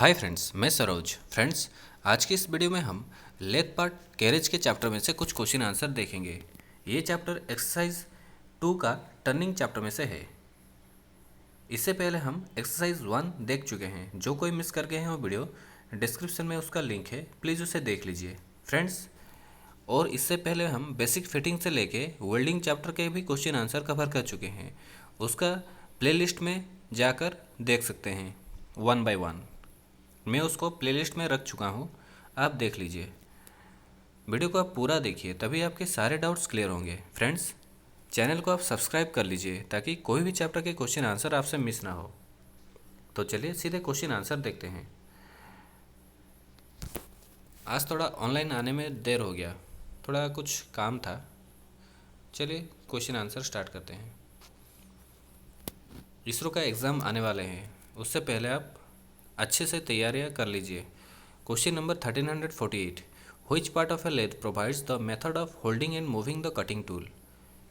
Hi friends, मैं Saroj. Friends, आज की इस वीडियो में हम लेथ पार्ट कैरेज के चैप्टर में से कुछ क्वेश्चन आंसर देखेंगे। ये चैप्टर एक्सरसाइज 2 का टर्निंग चैप्टर में से है। इससे पहले हम एक्सरसाइज 1 देख चुके हैं। जो कोई मिस कर गए हैं वो वीडियो डिस्क्रिप्शन में उसका लिंक है, प्लीज़ उसे देख लीजिए फ्रेंड्स। और इससे पहले हम बेसिक फिटिंग से लेके वेल्डिंग चैप्टर के भी क्वेश्चन आंसर कवर कर चुके हैं। उसका प्लेलिस्ट में जाकर देख सकते हैं वन बाय वन। मैं उसको प्लेलिस्ट में रख चुका हूँ, आप देख लीजिए। वीडियो को आप पूरा देखिए, तभी आपके सारे डाउट्स क्लियर होंगे। फ्रेंड्स, चैनल को आप सब्सक्राइब कर लीजिए ताकि कोई भी चैप्टर के क्वेश्चन आंसर आपसे मिस ना हो। तो चलिए सीधे क्वेश्चन आंसर देखते हैं। आज थोड़ा ऑनलाइन आने में देर हो गया, थोड़ा कुछ काम था। चलिए क्वेश्चन आंसर स्टार्ट करते हैं। इसरो का एग्ज़ाम आने वाले हैं, उससे पहले आप अच्छे से तैयारियां कर लीजिए। Question number 1348, which part of a lathe provides the method of holding and moving the cutting tool.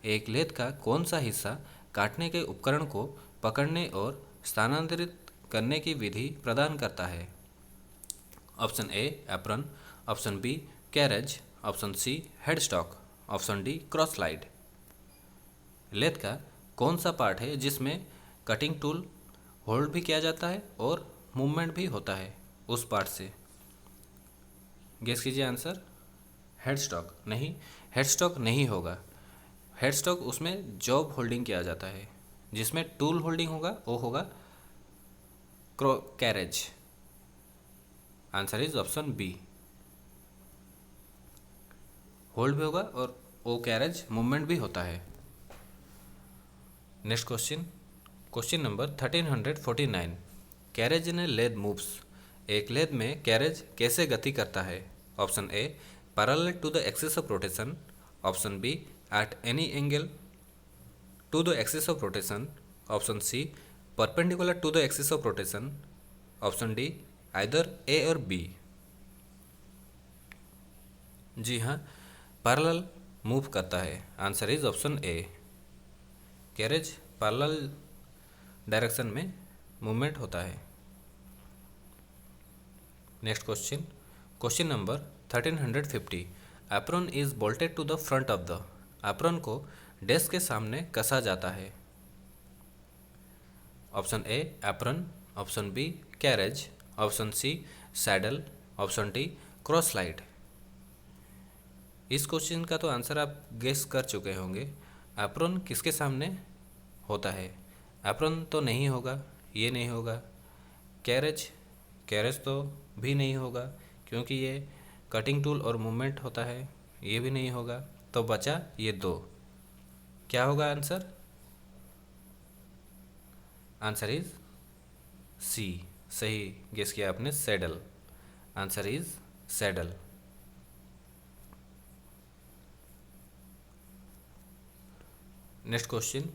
एक लेथ का कौन सा हिस्सा काटने के उपकरण को पकड़ने और स्थानांतरित करने की विधि प्रदान करता है। Option A apron, option B carriage, option C headstock, option D cross slide. Lathe का कौन सा पार्ट है जिसमें कटिंग टूल होल्ड भी किया जाता है और मूवमेंट भी होता है उस पार्ट से। गेस कीजिए आंसर। हेडस्टॉक नहीं, हेडस्टॉक नहीं होगा। हेडस्टॉक उसमें जॉब होल्डिंग किया जाता है, जिसमें टूल होल्डिंग होगा वो होगा carriage. Answer is option B. Hold भी होगा और वो कैरेज मूवमेंट भी होता है। Next question, question number 1349, carriage in a lathe moves. एक लेथ में कैरेज कैसे गति करता है। Option A parallel to the axis of rotation, option B at any angle to the axis of rotation, option C perpendicular to the axis of rotation, option D either A और B. जी हाँ, parallel move करता है। Answer is option A. Carriage parallel direction में movement होता है। Next question, question number 1350, apron is bolted to the front of the. Apron को desk के सामने कसा जाता है। Option A apron, option B carriage, option C saddle, option D cross slide. इस क्वेश्चन का तो आंसर आप गेस कर चुके होंगे। एप्रन किसके सामने होता है। एप्रन तो नहीं होगा, ये नहीं होगा। कैरेज, कैरेज तो भी नहीं होगा क्योंकि ये कटिंग टूल और मूवमेंट होता है, ये भी नहीं होगा। तो बचा ये दो, क्या होगा आंसर। आंसर इज सी। सही गेस किया आपने, saddle. Answer is saddle. Next question,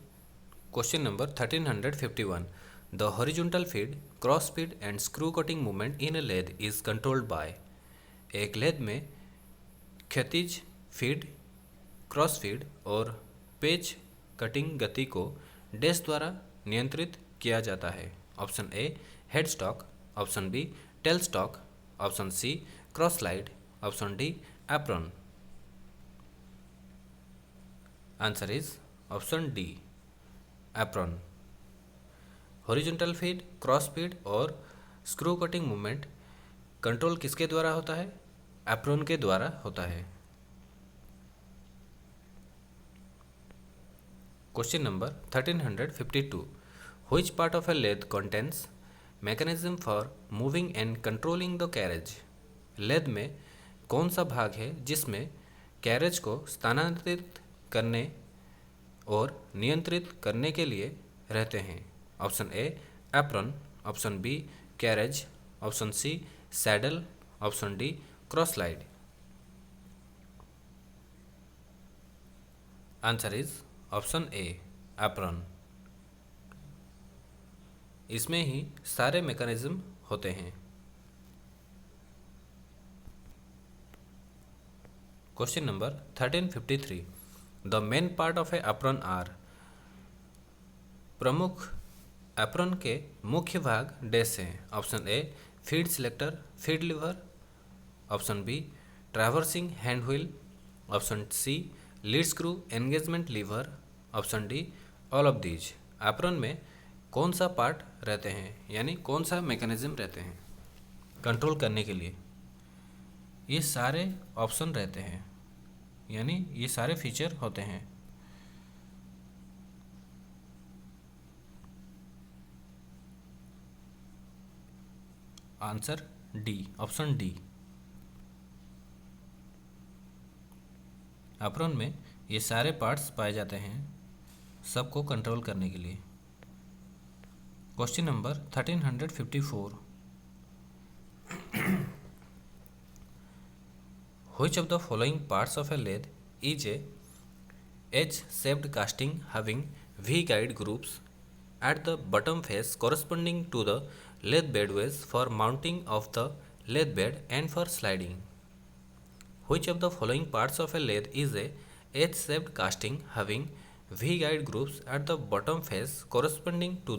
question number 1351, the horizontal feed, cross feed and screw cutting movement in a lathe is controlled by. एक लेथ में क्षैतिज फीड, क्रॉस फीड और पेच cutting गति को डैश द्वारा नियंत्रित किया जाता है। Option A head stock, option B tail stock, option C cross slide, option D apron. Answer is option D apron. Horizontal feed, cross feed और स्क्रू कटिंग मूवमेंट कंट्रोल किसके द्वारा होता है। एप्रन के द्वारा होता है। Question number 1352, which part of a lathe contains mechanism for moving and controlling the carriage. Lathe में कौन सा भाग है जिसमें कैरेज को स्थानांतरित करने और नियंत्रित करने के लिए रहते हैं। Option A apron, option B carriage, option C saddle, option D cross slide. Answer is option A apron. इसमें ही सारे मैकेनिज्म होते हैं। Question number 1353, the main part of a apron are. प्रमुख एप्रन के मुख्य भाग डैश हैं। Option A feed selector, feed lever, option B traversing hand wheel, option C lead screw engagement lever, option D all of these. Apron में कौन सा part रहते हैं, यानी कौन सा मैकेनिज्म रहते हैं कंट्रोल करने के लिए? ये सारे ऑप्शन रहते हैं, यानी ये सारे फीचर होते हैं। Answer D, option D. Apron में ये सारे पार्ट्स पाए जाते हैं सबको कंट्रोल करने के लिए। Question number 1354, which of the following parts of a lathe is a H-shaped casting having V-guide groups at the bottom face corresponding to the lathe bed ways for mounting of the lathe bed and for sliding? Which of the following parts of a lathe is a H-shaped casting having V-guide groups at the bottom face corresponding to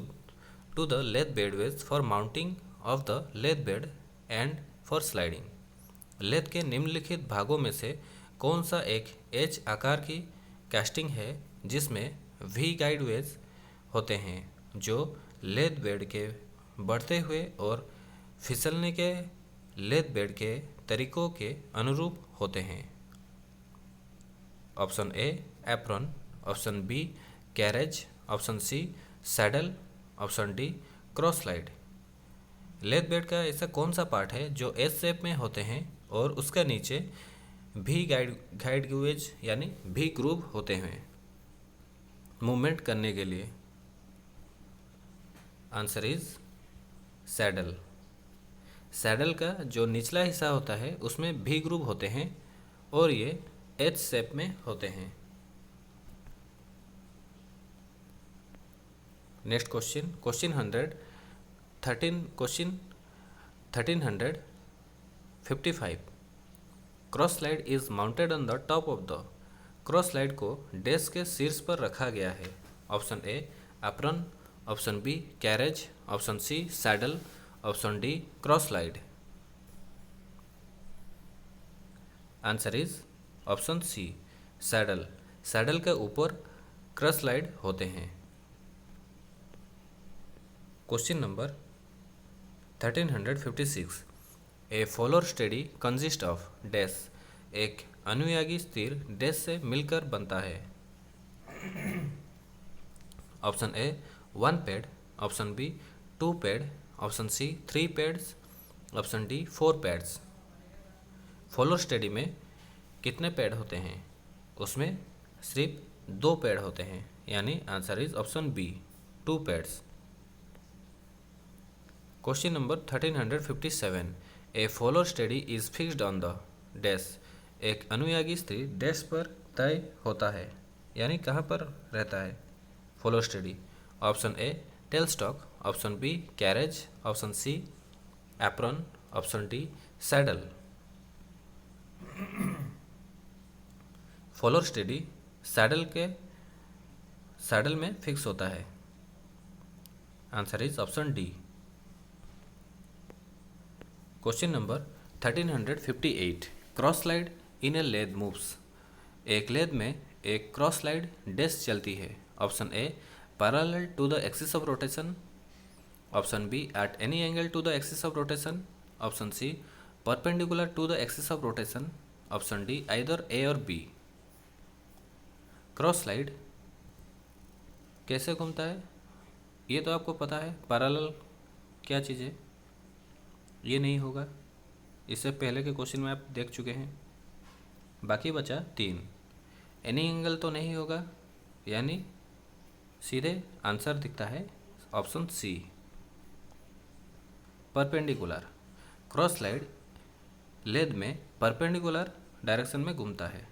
the lathe bed ways for mounting of the lathe bed and for sliding? Lathe के निम्नलिखित भागों में से कौन सा एक H आकार की कास्टिंग है जिसमें वी गाइड वेज होते हैं जो लेथ बेड के बढ़ते हुए और फिसलने के लेथ बेड के तरीकों के अनुरूप होते हैं? Option A apron, option B carriage, option C saddle, option D cross slide. Lathe bed का ऐसा कौन सा पार्ट है जो एस शेप में होते हैं और उसका नीचे भी गाइड ग्रूवेज यानी भी ग्रूव होते हैं मूवमेंट करने के लिए? Answer is saddle. सैडल का जो निचला हिस्सा होता है उसमें भी ग्रूव होते हैं और ये एच शेप में होते हैं। Next question, question 1355। Cross slide is mounted on the top of the. Cross slide को डेस्क के शीर्ष पर रखा गया है। Option A apron, option B carriage, option C saddle, option D cross slide. Answer is option C saddle. Saddle के ऊपर cross slide होते हैं। Question number 1356। A follower steady consist of dash. एक अनुयायी स्थिर डैश से मिलकर बनता है। ऑप्शन ए 1 pad, option B 2 pad, option C 3 pads, option D 4 pads. Follower steady में कितने पैड होते हैं? उसमें सिर्फ 2 पैड होते हैं, यानी answer is option B 2 pads. Question number 1357। A follower steady is fixed on the dash. एक अनुयायी स्थिर डैश पर तय होता है, यानी कहाँ पर रहता है follower steady? Option A tail stock, option B carriage, option C apron, option D saddle. Follower steady saddle में फिक्स होता है। Answer is option D. Question number 1358। Cross slide in a lathe moves. एक lathe में एक cross slide dash चलती है। Option A parallel to the axis of rotation, option B at any angle to the axis of rotation, option C perpendicular to the axis of rotation, option D either A और B. Cross slide कैसे घूमता है ये तो आपको पता है। Parallel क्या चीज़ है ये नहीं होगा, इससे पहले के क्वेश्चन में आप देख चुके हैं। बाकी बचा 3। एनी एंगल तो नहीं होगा, यानी सीधे आंसर दिखता है option C perpendicular. Cross slide lathe में परपेंडिकुलर डायरेक्शन में घूमता है।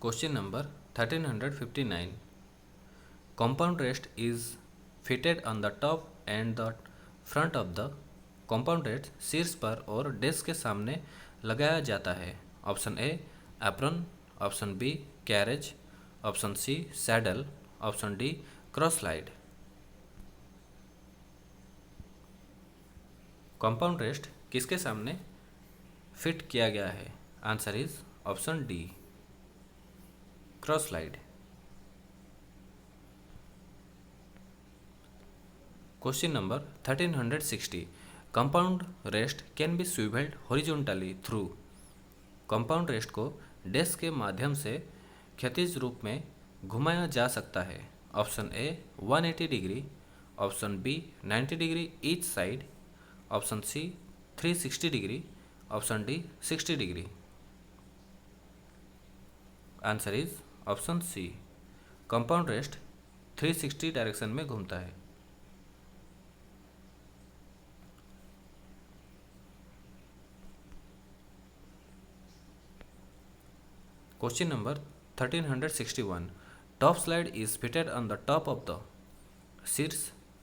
Question number 1359। Compound rest is fitted on the top and the front of the. Compound rest शीर्ष पर और डेस्क के सामने लगाया जाता है। Option A apron, option B carriage, option C saddle, option D cross slide. Compound rest किसके सामने फिट किया गया है? Answer is option D, cross slide. Question number 1360, compound rest can be swivelled horizontally through. Compound rest को desk के माध्यम से क्षैतिज रूप में घुमाया जा सकता है। Option A 180 degree, option B 90 degree each side, option C 360 degree, option D 60 degree. Answer is option C, compound rest 360 direction में घूमता है। Question number 1361, top slide is fitted on the top of the. शीर्ष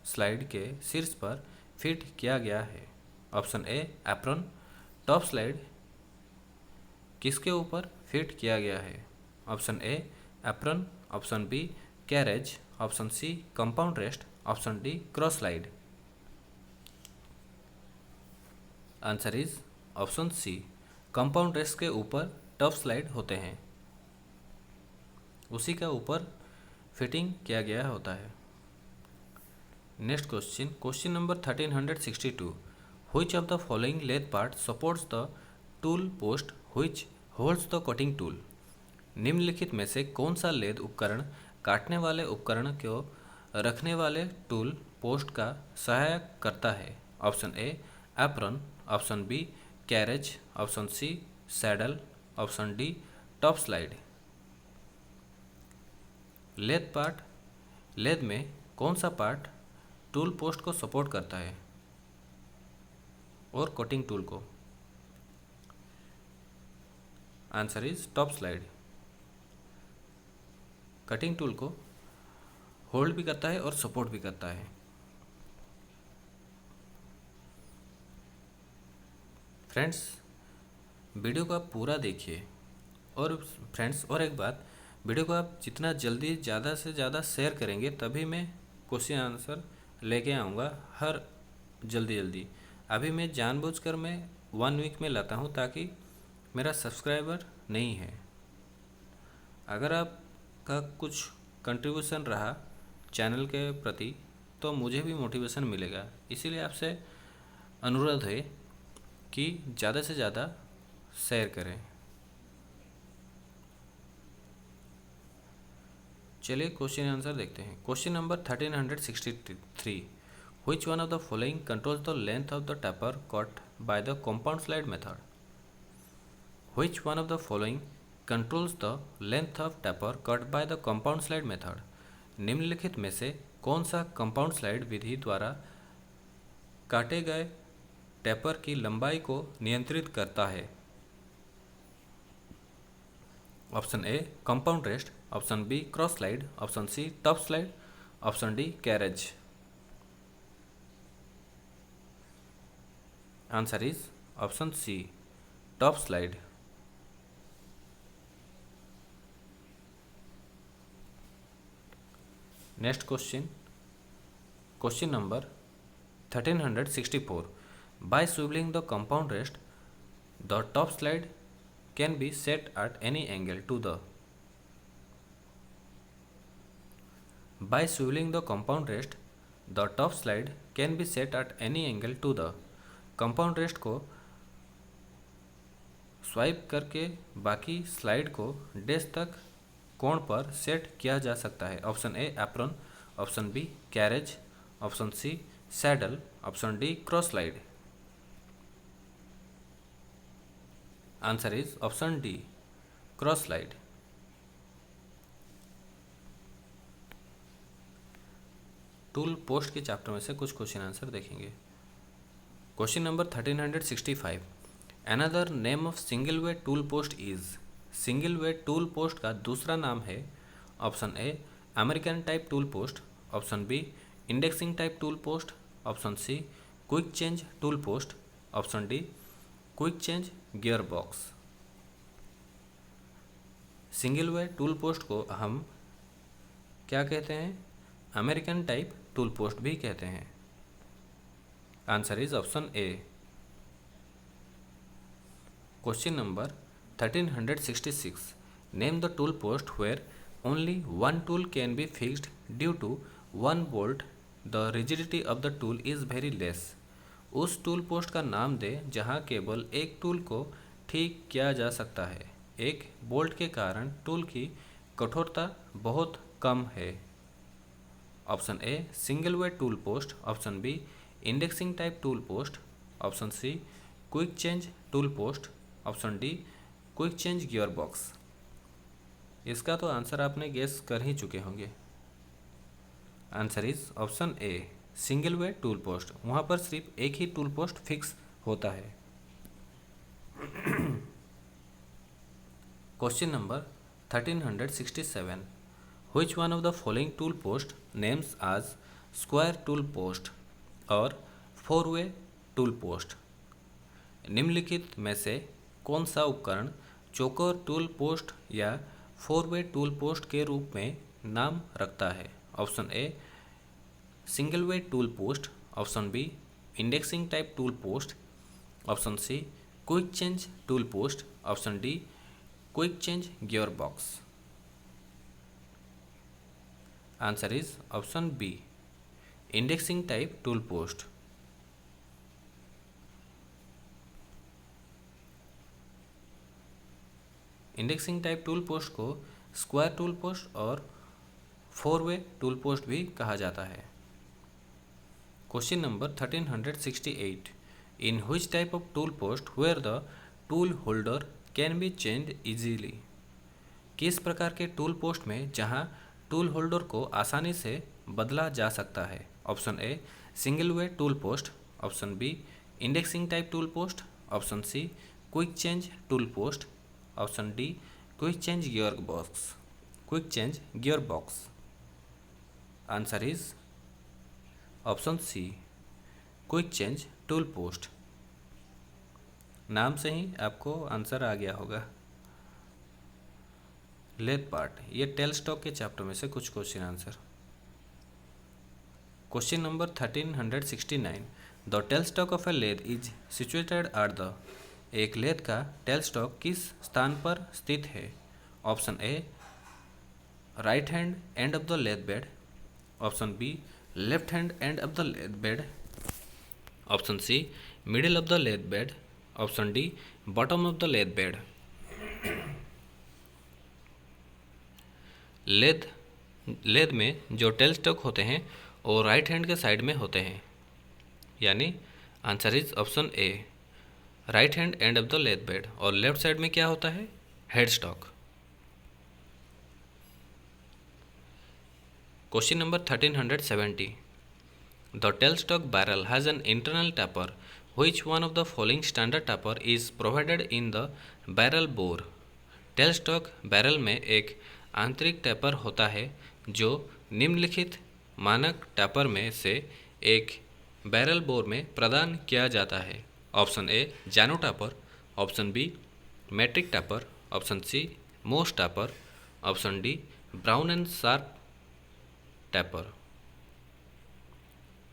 slide के शीर्ष पर fit किया गया है। Option A apron, top slide किसके ऊपर फिट किया गया है? Option A apron, option B carriage, option C compound rest, option D cross slide. Answer is option C, compound rest के ऊपर टॉप स्लाइड होते हैं, उसी का ऊपर फिटिंग किया गया होता है। Next question, question number 1362, which of the following lathe part supports the tool post which holds the cutting tool. निम्नलिखित में से कौन सा लेद उपकरण काटने वाले उपकरण को रखने वाले टूल पोस्ट का सहायक करता है? Option A apron, option B carriage, option C saddle, option D top slide. Lathe part, lathe में कौन सा पार्ट टूल पोस्ट को सपोर्ट करता है और कटिंग टूल को? Answer is top slide. Cutting tool को होल्ड भी करता है और सपोर्ट भी करता है। फ्रेंड्स, वीडियो को आप पूरा देखिए। और फ्रेंड्स, और एक बात, वीडियो को आप जितना जल्दी ज़्यादा से ज़्यादा शेयर करेंगे तभी मैं क्वेश्चन आंसर लेके आऊँगा हर जल्दी। अभी मैं जानबूझकर मैं 1 वीक में लाता हूँ ताकि मेरा सब्सक्राइबर नहीं है। अगर आपका कुछ कंट्रीब्यूशन रहा चैनल के प्रति तो मुझे भी मोटिवेशन मिलेगा। इसीलिए आपसे अनुरोध है कि ज़्यादा से ज़्यादा शेयर करें। चलिए क्वेश्चन आंसर देखते हैं। Question number 1363, which one of the following controls the length of the taper cut by the compound slide method. Which one of the following controls the length of taper cut by the compound slide method. निम्नलिखित में से कौन सा compound slide विधि द्वारा काटे गए taper की लंबाई को नियंत्रित करता है? Option A compound rest, option B cross slide, option C top slide, option D carriage. Answer is option C top slide. Next question, question number 1364, by swivelling the compound rest the top slide can be set at any angle to the। By swiveling the compound rest, the top slide can be set at any angle to the। Compound rest को swipe करके बाकी slide को desk तक कोण पर set किया जा सकता है। Option A apron, option B carriage, option C saddle, option D cross slide. Answer is option D cross slide. Tool post के चैप्टर में से कुछ क्वेश्चन आंसर देखेंगे। Question number 1365, another name of single way tool post is. Single way tool post का दूसरा नाम है। Option A American type tool post, option B indexing type tool post, option C quick change tool post, option D quick change gear box. Single way tool post को हम क्या कहते हैं? American type tool post भी कहते हैं। Answer is option A. Question number 1366, name the tool post where only one tool can be fixed due to one bolt, the rigidity of the tool is very less। उस tool post का नाम दे जहां केवल एक tool को ठीक किया जा सकता है, एक बोल्ट के कारण टूल की कठोरता बहुत कम है। Option A single way tool post, option B indexing type tool post, option C quick change tool post, option D quick change gear box. इसका तो आंसर आपने गेस कर ही चुके होंगे। Answer is option A single way tool post. वहाँ पर सिर्फ एक ही टूल पोस्ट फिक्स होता है। Question number 1367, which one of the following tool post names as square tool post और four way tool post? निम्नलिखित में से कौन सा उपकरण चौकोर टूल पोस्ट या फोर वे टूल पोस्ट के रूप में नाम रखता है? Option A single way tool post, option B indexing type tool post, option C quick change tool post, option D quick change gear box. Answer is option B indexing type tool post. Indexing type tool post को square tool post और four way tool post भी कहा जाता है। Question number 1368, in which type of tool post where the tool holder can be change easily? किस प्रकार के tool post में जहां टूल होल्डर को आसानी से बदला जा सकता है? Option A single way tool post, option B indexing type tool post, option C quick change tool post, option D quick change gear box. Quick change gear box. Answer is option C quick change tool post. नाम से ही आपको answer आ गया होगा। Lathe part, ये tail stock के chapter में से कुछ question answer. Question number 1369, the tail stock of a lathe is situated at the. एक लेथ का टेल स्टॉक किस स्थान पर स्थित है? Option A right hand end of the lathe bed, option B left hand end of the lathe bed, option C middle of the lathe bed, option D bottom of the lathe bed. Lathe में जो tell stock होते हैं वो right hand के side में होते हैं, यानी answer is option A right hand end of the lathe bed. और लेफ्ट साइड में क्या होता है? Head stock. Question number 1370, the tail stock barrel has an internal taper, which one of the following standard tapper is provided in the barrel bore? Tell stock barrel में एक आंतरिक tapper होता है जो निम्नलिखित मानक टैपर में से एक बैरल बोर में प्रदान किया जाता है। Option A Jarno taper, option B metric taper, option C Morse taper, option D Brown and Sharpe taper.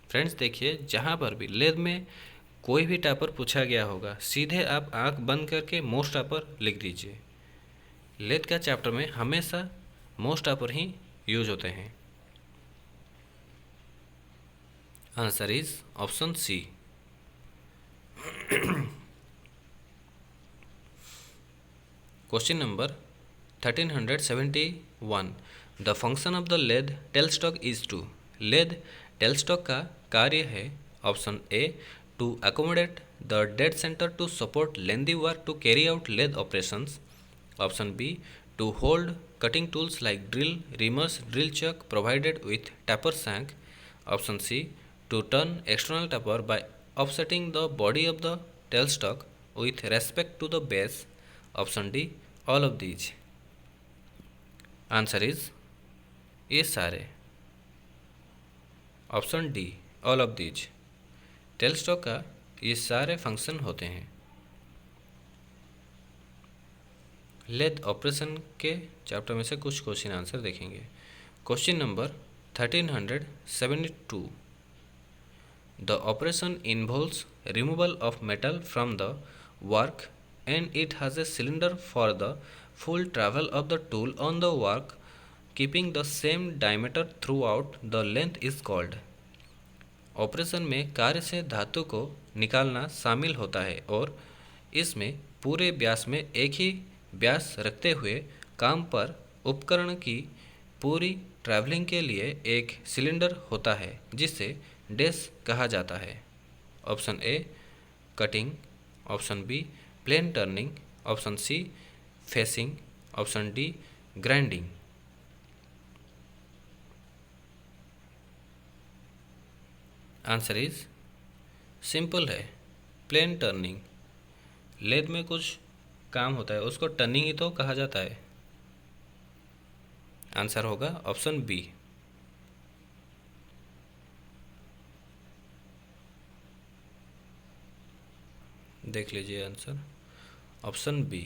Friends देखिए, जहाँ पर भी लेद में कोई भी टैपर पूछा गया होगा, सीधे आप आंख बंद करके मोस टैपर लिख दीजिए। लेद का चैप्टर में हमेशा मोस टैपर ही यूज होते हैं। Answer is option C. Question number 1371, the function of the lathe tail stock is to. Lathe tail stock का कार्य है। Option A to accommodate the dead centre to support lengthy work to carry out lathe operations, option B to hold cutting tools like drill, reamers, drill chuck provided with taper shank, option C to turn external taper by offsetting the body of the tailstock with respect to the base, option D all of these। Answer is ये सारे, option D all of these. Tell stock का ये सारे function होते हैं। Lathe operation के chapter में से कुछ क्वेश्चन आंसर देखेंगे। Question number 1372, The operation involves removal of metal from the work and it has a cylinder for the full travel of the tool on the work, keeping the same diameter throughout the length is called. Operation में कार्य से धातु को निकालना शामिल होता है और इसमें पूरे व्यास में एक ही व्यास रखते हुए काम पर उपकरण की पूरी ट्रैवलिंग के लिए एक सिलेंडर होता है जिसे डैश कहा जाता है। Option A cutting, option B plain turning, option C facing, option D grinding. Answer is simple है, प्लेन टर्निंग। लेद में कुछ काम होता है उसको टर्निंग ही तो कहा जाता है। आंसर होगा ऑप्शन बी। देख लीजिए आंसर ऑप्शन बी।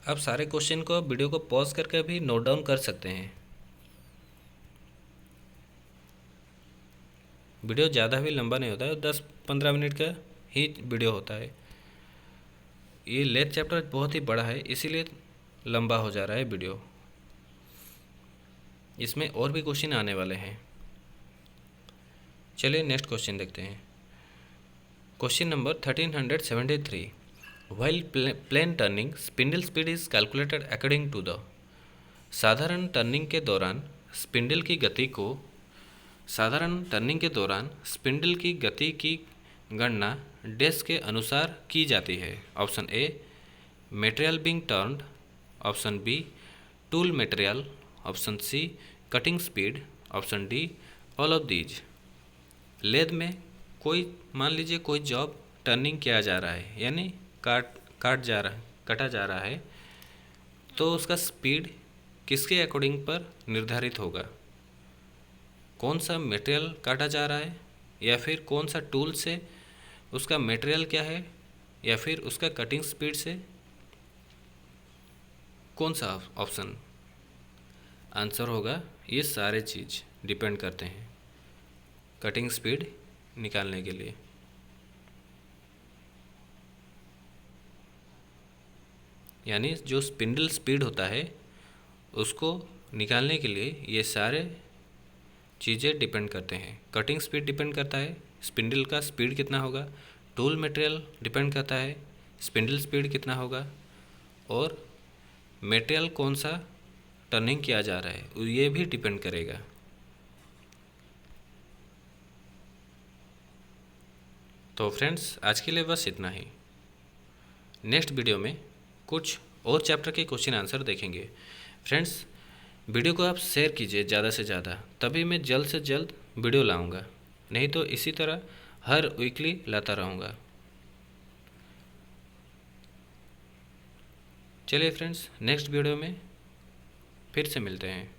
आप सारे क्वेश्चन को वीडियो को पॉज करके भी नोट डाउन कर सकते हैं। वीडियो ज़्यादा भी लंबा नहीं होता है, 10-15 मिनट का ही वीडियो होता है। ये लेथ चैप्टर बहुत ही बड़ा है इसीलिए लंबा हो जा रहा है वीडियो। इसमें और भी क्वेश्चन आने वाले हैं। चलिए नेक्स्ट क्वेश्चन देखते हैं। Question number 1373। While plane turning, spindle speed is calculated according to the। साधारण टर्निंग के दौरान स्पिंडल की गति की गणना डैश के अनुसार की जाती है। Option A material being turned, option B tool material, option C cutting speed, option D all of these. Lathe में मान लीजिए कोई जॉब टर्निंग किया जा रहा है यानी कटा जा रहा है तो उसका स्पीड किसके अकॉर्डिंग पर निर्धारित होगा? कौन सा मटेरियल काटा जा रहा है या फिर कौन सा टूल से, उसका मटेरियल क्या है या फिर उसका कटिंग स्पीड से? कौन सा ऑप्शन? आंसर होगा ये सारे चीज़ डिपेंड करते हैं कटिंग स्पीड निकालने के लिए। यानी जो स्पिंडल स्पीड होता है उसको निकालने के लिए ये सारे चीज़ें डिपेंड करते हैं। कटिंग स्पीड डिपेंड करता है स्पिंडल का स्पीड कितना होगा, टूल मटेरियल डिपेंड करता है स्पिंडल स्पीड कितना होगा, और मटेरियल कौन सा टर्निंग किया जा रहा है ये भी डिपेंड करेगा। तो फ्रेंड्स आज के लिए बस इतना ही। नेक्स्ट वीडियो में कुछ और चैप्टर के क्वेश्चन आंसर देखेंगे। फ्रेंड्स वीडियो को आप शेयर कीजिए ज़्यादा से ज़्यादा, तभी मैं जल्द से जल्द वीडियो लाऊंगा, नहीं तो इसी तरह हर वीकली लाता रहूँगा। चलिए फ्रेंड्स नेक्स्ट वीडियो में फिर से मिलते हैं।